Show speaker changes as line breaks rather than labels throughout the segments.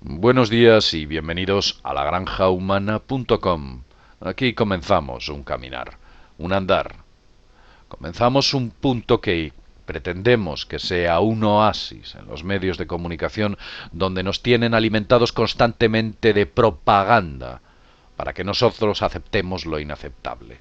Buenos días y bienvenidos a lagranjahumana.com. Aquí comenzamos un caminar, un andar. Comenzamos un punto que pretendemos que sea un oasis en los medios de comunicación donde nos tienen alimentados constantemente de propaganda para que nosotros aceptemos lo inaceptable.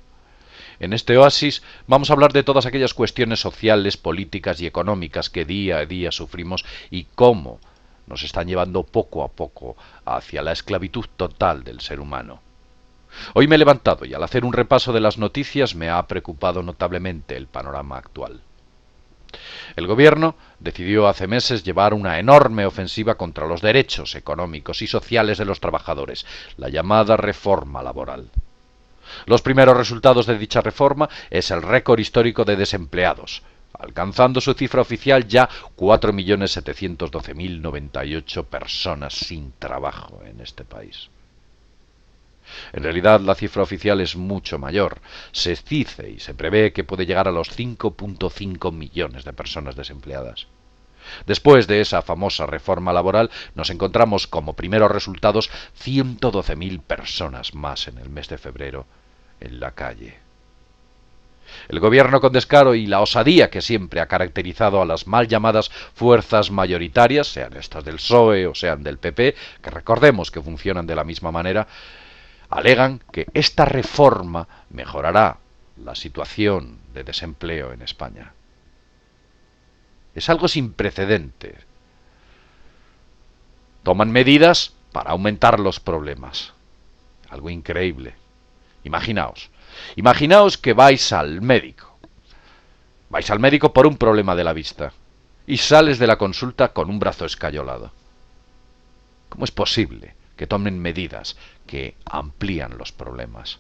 En este oasis vamos a hablar de todas aquellas cuestiones sociales, políticas y económicas que día a día sufrimos y cómo nos están llevando poco a poco hacia la esclavitud total del ser humano. Hoy me he levantado y al hacer un repaso de las noticias me ha preocupado notablemente el panorama actual. El gobierno decidió hace meses llevar una enorme ofensiva contra los derechos económicos y sociales de los trabajadores, la llamada reforma laboral. Los primeros resultados de dicha reforma es el récord histórico de desempleados, alcanzando su cifra oficial ya 4.712.098 personas sin trabajo en este país. En realidad la cifra oficial es mucho mayor. Se dice y se prevé que puede llegar a los 5.5 millones de personas desempleadas. Después de esa famosa reforma laboral, nos encontramos como primeros resultados 112.000 personas más en el mes de febrero en la calle. El gobierno con descaro y la osadía que siempre ha caracterizado a las mal llamadas fuerzas mayoritarias, sean estas del PSOE o sean del PP, que recordemos que funcionan de la misma manera, alegan que esta reforma mejorará la situación de desempleo en España. Es algo sin precedentes. Toman medidas para aumentar los problemas. Algo increíble. Imaginaos que vais al médico. Vais al médico por un problema de la vista y sales de la consulta con un brazo escayolado. ¿Cómo es posible que tomen medidas que amplían los problemas?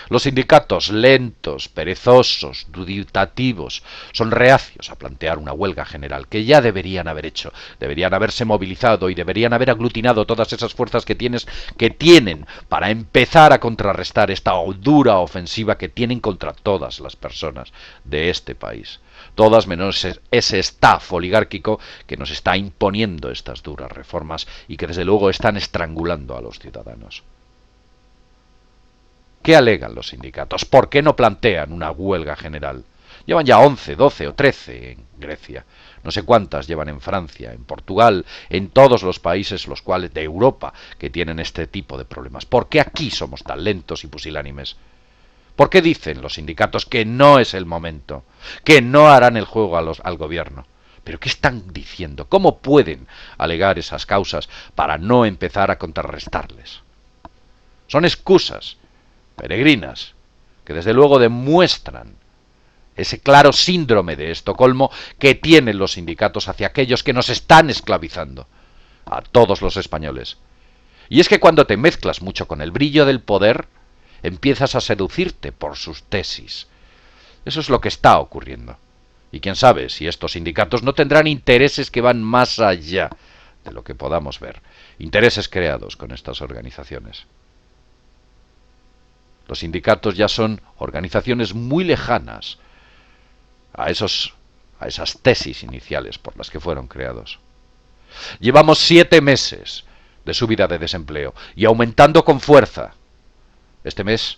Los sindicatos lentos, perezosos, dubitativos, son reacios a plantear una huelga general que ya deberían haber hecho, deberían haberse movilizado y deberían haber aglutinado todas esas fuerzas que tienen para empezar a contrarrestar esta dura ofensiva que tienen contra todas las personas de este país. Todas menos ese staff oligárquico que nos está imponiendo estas duras reformas y que desde luego están estrangulando a los ciudadanos. ¿Qué alegan los sindicatos? ¿Por qué no plantean una huelga general? Llevan ya 11, 12 o 13 en Grecia. No sé cuántas llevan en Francia, en Portugal, en todos los países los cuales de Europa que tienen este tipo de problemas. ¿Por qué aquí somos tan lentos y pusilánimes? ¿Por qué dicen los sindicatos que no es el momento? Que no harán el juego al gobierno. ¿Pero qué están diciendo? ¿Cómo pueden alegar esas causas para no empezar a contrarrestarles? Son excusas peregrinas, que desde luego demuestran ese claro síndrome de Estocolmo que tienen los sindicatos hacia aquellos que nos están esclavizando, a todos los españoles. Y es que cuando te mezclas mucho con el brillo del poder, empiezas a seducirte por sus tesis. Eso es lo que está ocurriendo. Y quién sabe si estos sindicatos no tendrán intereses que van más allá de lo que podamos ver, intereses creados con estas organizaciones. Los sindicatos ya son organizaciones muy lejanas a esas tesis iniciales por las que fueron creados. Llevamos 7 meses de subida de desempleo y aumentando con fuerza. Este mes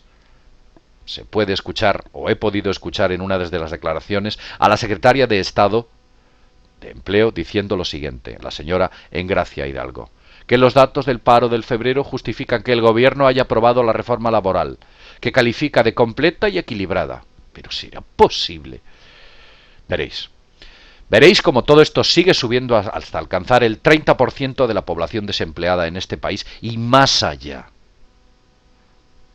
se puede escuchar, o he podido escuchar en una de las declaraciones, a la secretaria de Estado de Empleo diciendo lo siguiente, la señora Engracia Hidalgo, que los datos del paro del febrero justifican que el gobierno haya aprobado la reforma laboral, que califica de completa y equilibrada. Pero ¿será posible? Veréis cómo todo esto sigue subiendo hasta alcanzar el 30% de la población desempleada en este país y más allá.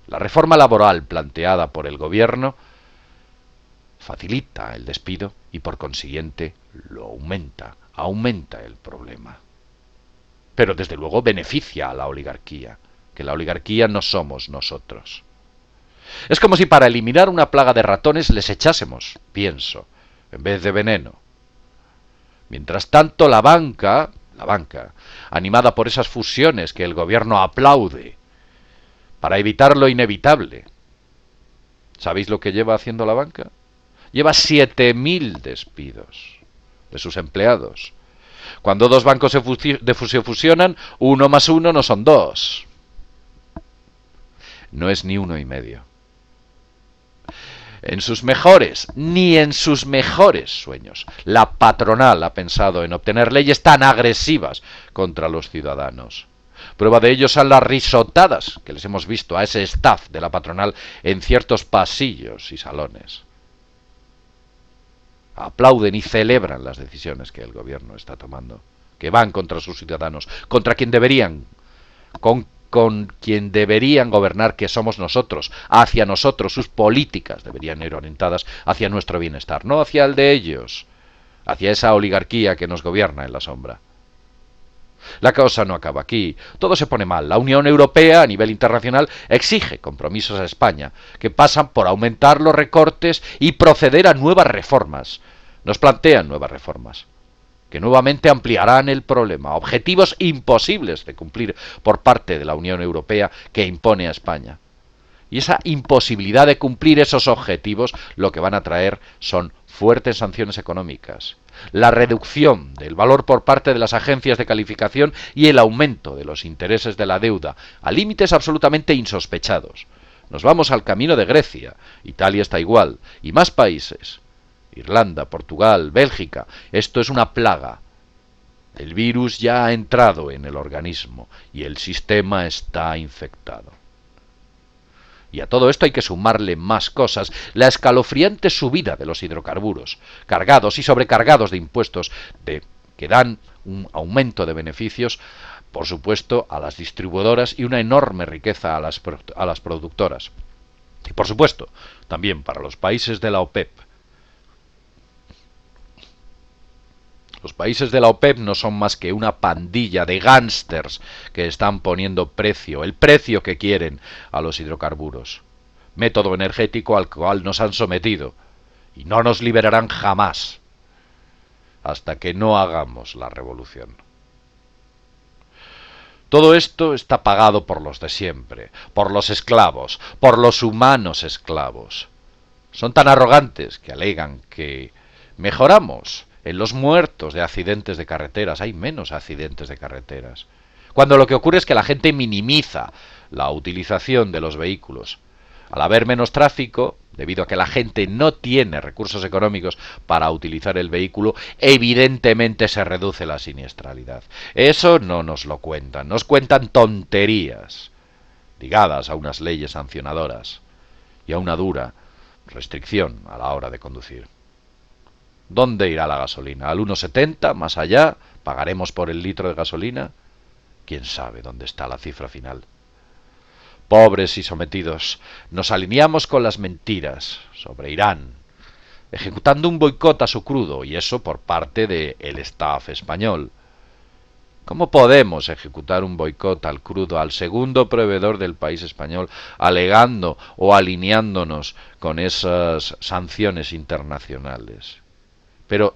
La reforma laboral planteada por el gobierno facilita el despido y por consiguiente lo aumenta el problema. Pero desde luego beneficia a la oligarquía, que la oligarquía no somos nosotros. Es como si para eliminar una plaga de ratones les echásemos pienso, en vez de veneno. Mientras tanto la banca, animada por esas fusiones que el gobierno aplaude, para evitar lo inevitable. ¿Sabéis lo que lleva haciendo la banca? Lleva 7.000 despidos de sus empleados. Cuando dos bancos se fusionan, 1 más 1 no son 2. No es ni 1,5. En sus mejores, ni en sus mejores sueños, la patronal ha pensado en obtener leyes tan agresivas contra los ciudadanos. Prueba de ello son las risotadas que les hemos visto a ese staff de la patronal en ciertos pasillos y salones. Aplauden y celebran las decisiones que el gobierno está tomando, que van contra sus ciudadanos, contra quien deberían, con quien deberían gobernar, que somos nosotros, hacia nosotros. Sus políticas deberían ir orientadas hacia nuestro bienestar, no hacia el de ellos, hacia esa oligarquía que nos gobierna en la sombra. La cosa no acaba aquí, todo se pone mal. La Unión Europea, a nivel internacional, exige compromisos a España, que pasan por aumentar los recortes y proceder a nuevas reformas. Nos plantean nuevas reformas, que nuevamente ampliarán el problema, objetivos imposibles de cumplir por parte de la Unión Europea que impone a España. Y esa imposibilidad de cumplir esos objetivos lo que van a traer son fuertes sanciones económicas, la reducción del valor por parte de las agencias de calificación y el aumento de los intereses de la deuda a límites absolutamente insospechados. Nos vamos al camino de Grecia, Italia está igual, y más países. Irlanda, Portugal, Bélgica. Esto es una plaga. El virus ya ha entrado en el organismo y el sistema está infectado. Y a todo esto hay que sumarle más cosas: la escalofriante subida de los hidrocarburos, cargados y sobrecargados de impuestos que dan un aumento de beneficios, por supuesto, a las distribuidoras y una enorme riqueza a las productoras. Y por supuesto, también para los países de la OPEP. Los países de la OPEP no son más que una pandilla de gángsters que están poniendo precio, el precio que quieren, a los hidrocarburos. Método energético al cual nos han sometido. Y no nos liberarán jamás, hasta que no hagamos la revolución. Todo esto está pagado por los de siempre, por los esclavos, por los humanos esclavos. Son tan arrogantes que alegan que mejoramos en los muertos de accidentes de carreteras. Hay menos accidentes de carreteras, cuando lo que ocurre es que la gente minimiza la utilización de los vehículos. Al haber menos tráfico, debido a que la gente no tiene recursos económicos para utilizar el vehículo, evidentemente se reduce la siniestralidad. Eso no nos lo cuentan, nos cuentan tonterías ligadas a unas leyes sancionadoras y a una dura restricción a la hora de conducir. ¿Dónde irá la gasolina? ¿Al 1,70? ¿Más allá? ¿Pagaremos por el litro de gasolina? ¿Quién sabe dónde está la cifra final? Pobres y sometidos, nos alineamos con las mentiras sobre Irán, ejecutando un boicot a su crudo, y eso por parte del staff español. ¿Cómo podemos ejecutar un boicot al crudo, al segundo proveedor del país español, alegando o alineándonos con esas sanciones internacionales? Pero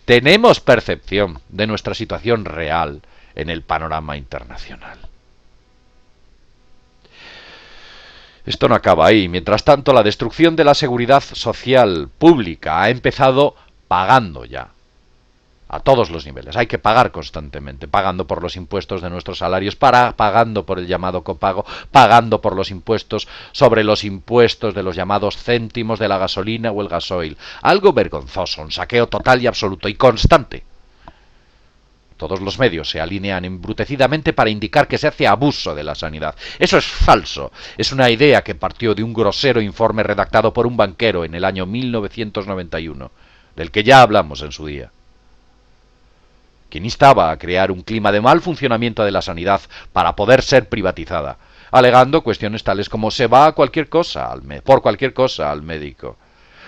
tenemos percepción de nuestra situación real en el panorama internacional. Esto no acaba ahí. Mientras tanto, la destrucción de la seguridad social pública ha empezado pagando ya, a todos los niveles. Hay que pagar constantemente, pagando por los impuestos de nuestros salarios, pagando por el llamado copago, pagando por los impuestos sobre los impuestos de los llamados céntimos de la gasolina o el gasoil. Algo vergonzoso, un saqueo total y absoluto y constante. Todos los medios se alinean embrutecidamente para indicar que se hace abuso de la sanidad. Eso es falso. Es una idea que partió de un grosero informe redactado por un banquero en el año 1991, del que ya hablamos en su día, quien instaba a crear un clima de mal funcionamiento de la sanidad para poder ser privatizada, alegando cuestiones tales como se va a cualquier cosa por cualquier cosa al médico.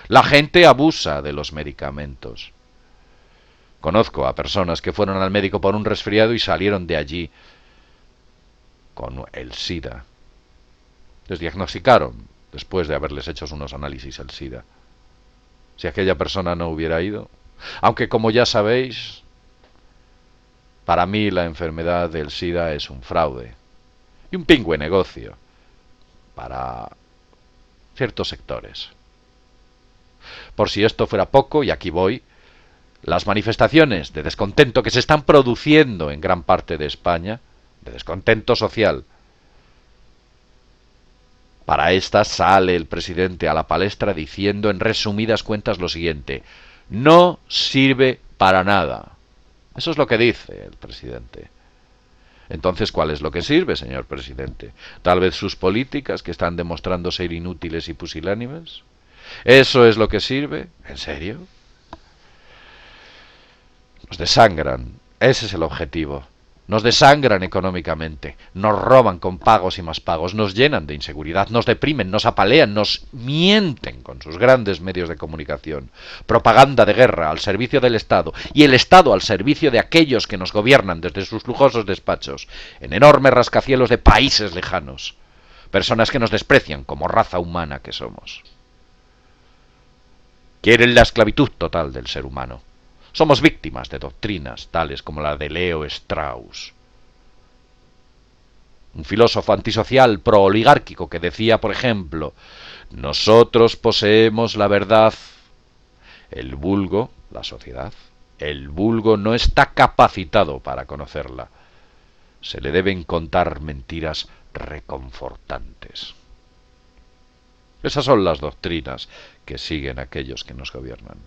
La gente abusa de los medicamentos. Conozco a personas que fueron al médico por un resfriado y salieron de allí con el SIDA. Les diagnosticaron, después de haberles hecho unos análisis, el SIDA. Si aquella persona no hubiera ido, aunque como ya sabéis, para mí la enfermedad del SIDA es un fraude y un pingüe negocio para ciertos sectores. Por si esto fuera poco, y aquí voy, las manifestaciones de descontento que se están produciendo en gran parte de España, de descontento social. Para estas sale el presidente a la palestra diciendo en resumidas cuentas lo siguiente: no sirve para nada. Eso es lo que dice el presidente. Entonces, ¿cuál es lo que sirve, señor presidente? ¿Tal vez sus políticas, que están demostrando ser inútiles y pusilánimes? ¿Eso es lo que sirve? ¿En serio? Nos desangran. Ese es el objetivo. Nos desangran económicamente, nos roban con pagos y más pagos, nos llenan de inseguridad, nos deprimen, nos apalean, nos mienten con sus grandes medios de comunicación. Propaganda de guerra al servicio del Estado y el Estado al servicio de aquellos que nos gobiernan desde sus lujosos despachos, en enormes rascacielos de países lejanos. Personas que nos desprecian como raza humana que somos. Quieren la esclavitud total del ser humano. Somos víctimas de doctrinas tales como la de Leo Strauss, un filósofo antisocial pro-oligárquico que decía, por ejemplo: nosotros poseemos la verdad, el vulgo, la sociedad, el vulgo no está capacitado para conocerla. Se le deben contar mentiras reconfortantes. Esas son las doctrinas que siguen aquellos que nos gobiernan.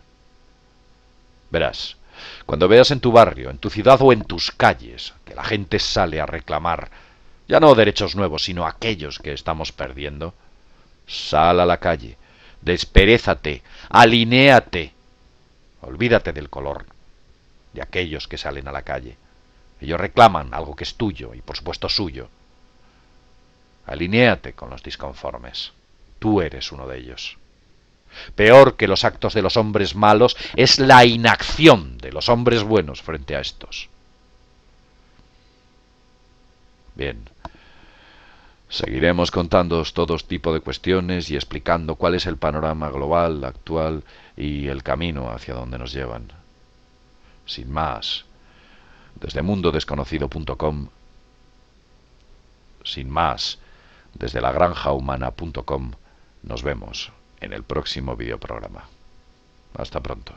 Verás, cuando veas en tu barrio, en tu ciudad o en tus calles que la gente sale a reclamar, ya no derechos nuevos, sino aquellos que estamos perdiendo, sal a la calle, desperézate, alinéate, olvídate del color de aquellos que salen a la calle. Ellos reclaman algo que es tuyo y por supuesto suyo. Alinéate con los disconformes. Tú eres uno de ellos. Peor que los actos de los hombres malos es la inacción de los hombres buenos frente a estos. Bien, seguiremos contándoos todo tipo de cuestiones y explicando cuál es el panorama global, actual y el camino hacia donde nos llevan. Sin más, desde mundodesconocido.com, sin más, desde lagranjahumana.com, nos vemos en el próximo videoprograma. Hasta pronto.